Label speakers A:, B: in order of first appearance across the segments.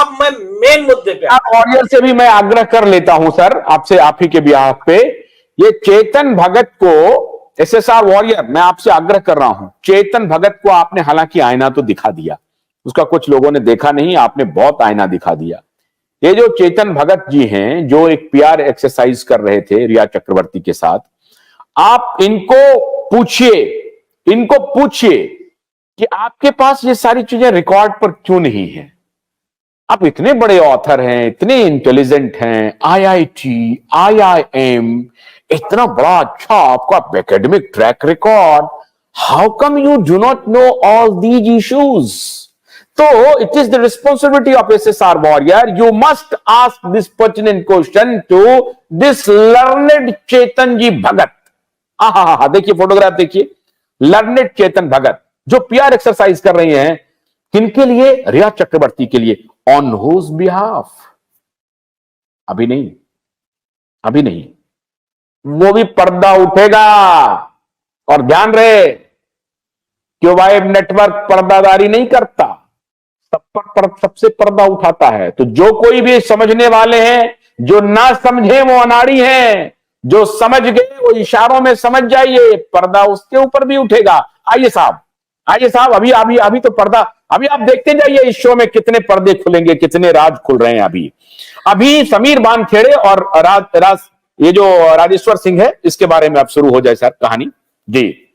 A: अब मैं मेन मुद्दे पे
B: वॉरियर से भी मैं आग्रह कर लेता हूं सर, आपसे, आप ही के बिहाफ पे, ये चेतन भगत को, एसएसआर वॉरियर, मैं आपसे आग्रह कर रहा हूं, चेतन भगत को आपने हालांकि आईना तो दिखा दिया, उसका कुछ लोगों ने देखा नहीं, आपने बहुत आईना दिखा दिया। ये जो चेतन भगत जी हैं, जो एक पीआर एक्सरसाइज कर रहे थे रिया चक्रवर्ती के साथ, आप इनको पूछिए कि आपके पास ये सारी चीजें रिकॉर्ड पर क्यों नहीं है। आप इतने बड़े ऑथर हैं, इतने इंटेलिजेंट हैं, आईआईटी, आईआईएम, इतना बड़ा अच्छा आपका academic track record, how come you do not know all these issues? तो it is the responsibility of SSR warrior, you must ask this pertinent question to this learned Chetan ji Bhagat. हा, देखिए photograph देखिए, learned Chetan Bhagat जो PR exercise कर रही हैं, किनके लिए? रिया चक्रवर्ती के लिए। On whose behalf? अभी नहीं, अभी नहीं, वो भी पर्दा उठेगा। और ध्यान रहे, क्योंकि नेटवर्क पर्दादारी नहीं करता, सबसे पर्दा उठाता है। तो जो कोई भी समझने वाले हैं, जो ना समझे वो अनाड़ी हैं, जो समझ गए वो इशारों में समझ जाइए, पर्दा उसके ऊपर भी उठेगा। आइए साहब, आइए साहब, अभी अभी अभी तो पर्दा, अभी आप देखते जाइए इस शो में कितने पर्दे खुलेंगे, कितने राज खुल रहे हैं। अभी अभी समीर बानखेड़े और ये जो राजेश्वर सिंह है, इसके बारे में अब शुरू हो जाए सर कहानी जी।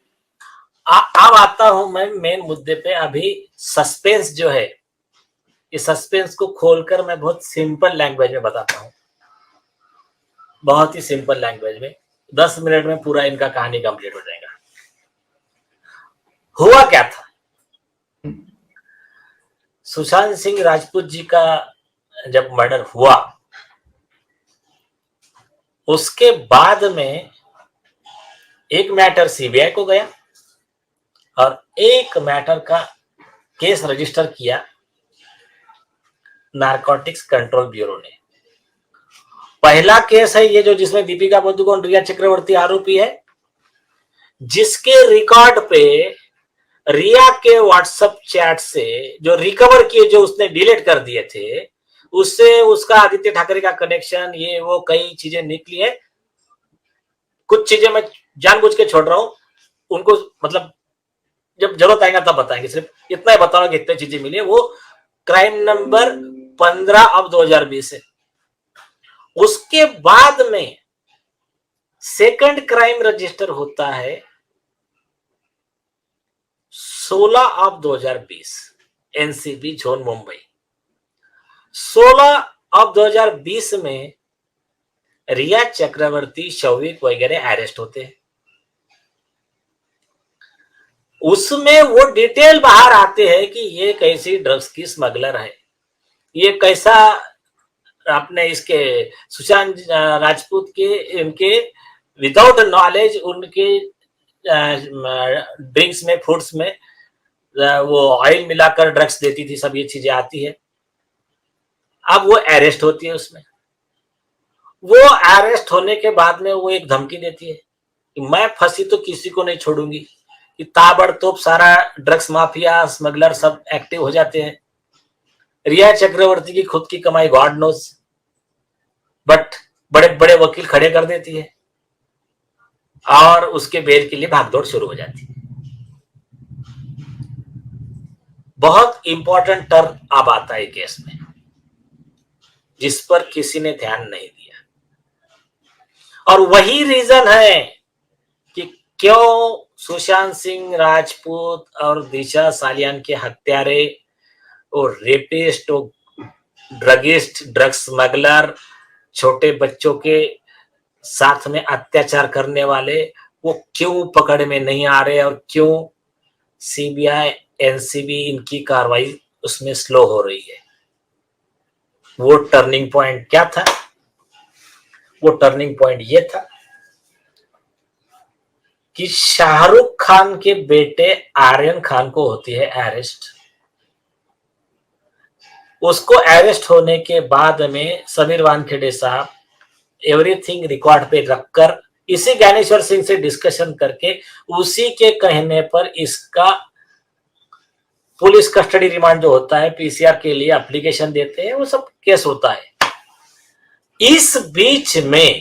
A: अब आता हूं मैं मेन मुद्दे पे। अभी सस्पेंस जो है, इस सस्पेंस को खोलकर मैं बहुत सिंपल लैंग्वेज में बताता हूं, बहुत ही सिंपल लैंग्वेज में। 10 मिनट में पूरा इनका कहानी कंप्लीट हो जाएगा। हुआ क्या था? सुशांत सिंह राजपूत जी का जब मर्डर हुआ, उसके बाद में एक मैटर सीबीआई को गया और एक मैटर का केस रजिस्टर किया नारकोटिक्स कंट्रोल ब्यूरो ने। पहला केस है ये जो, जिसमें दीपिका पादुकोण, रिया चक्रवर्ती आरोपी है, जिसके रिकॉर्ड पे रिया के व्हाट्सएप चैट से जो रिकवर किए, जो उसने डिलीट कर दिए थे, उससे उसका आदित्य ठाकरे का कनेक्शन, ये वो कई चीजें निकली है। कुछ चीजें मैं जानबूझ के छोड़ रहा हूं, उनको मतलब जब जरूरत आएगा तब बताएंगे। सिर्फ इतना ही बताऊंगा कि इतनी चीजें मिली है। वो क्राइम नंबर 15 अब 2020 है। उसके बाद में सेकंड क्राइम रजिस्टर होता है 16 अब 2020, एनसीबी जोन मुंबई। 16 अब 2020 में रिया चक्रवर्ती, शौविक वगैरह अरेस्ट होते हैं। उसमें वो डिटेल बाहर आते हैं कि ये कैसी ड्रग्स की स्मगलर है, ये कैसा, आपने इसके सुशांत राजपूत के, इनके विदाउट नॉलेज उनके ड्रिंक्स में, फूड्स में वो ऑयल मिलाकर ड्रग्स देती थी, सब ये चीजें आती है। अब वो अरेस्ट होती है। उसमें वो अरेस्ट होने के बाद में वो एक धमकी देती है कि मैं फंसी तो किसी को नहीं छोड़ूंगी, कि ताबड़तोड़ सारा ड्रग्स माफिया, स्मगलर सब एक्टिव हो जाते हैं। रिया चक्रवर्ती की खुद की कमाई गॉड नोज, बट बड़े बड़े वकील खड़े कर देती है और उसके बेल के लिए भागदौड़ शुरू हो जाती है। बहुत इंपॉर्टेंट टर्म अब आता है केस में, जिस पर किसी ने ध्यान नहीं दिया, और वही रीजन है कि क्यों सुशांत सिंह राजपूत और दिशा सालियान के हत्यारे और रेपिस्ट और ड्रगिस्ट, ड्रग्स स्मगलर, छोटे बच्चों के साथ में अत्याचार करने वाले, वो क्यों पकड़ में नहीं आ रहे और क्यों सीबीआई, एनसीबी इनकी कार्रवाई उसमें स्लो हो रही है। वो टर्निंग पॉइंट क्या था? वो टर्निंग पॉइंट ये था कि शाहरुख खान के बेटे आर्यन खान को होती है अरेस्ट। उसको अरेस्ट होने के बाद में समीर वानखेड़े साहब एवरीथिंग रिकॉर्ड पे रखकर, इसी ज्ञानेश्वर सिंह से डिस्कशन करके, उसी के कहने पर इसका पुलिस कस्टडी रिमांड जो होता है, पीसीआर के लिए एप्लीकेशन देते हैं, वो सब केस होता है। इस बीच में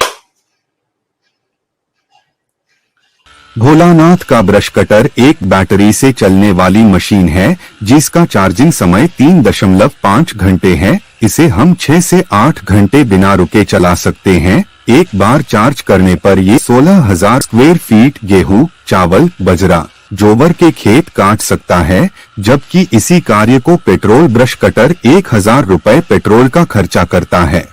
C: भोलानाथ का ब्रश कटर एक बैटरी से चलने वाली मशीन है जिसका चार्जिंग समय 3.5 घंटे है। इसे हम 6 से 8 घंटे बिना रुके चला सकते हैं। एक बार चार्ज करने पर ये 16,000 स्क्वायर फीट गेहूं, चावल, बजरा, जोवर के खेत काट सकता है, जबकि इसी कार्य को पेट्रोल ब्रश कटर 1,000 रुपए पेट्रोल का खर्चा करता है।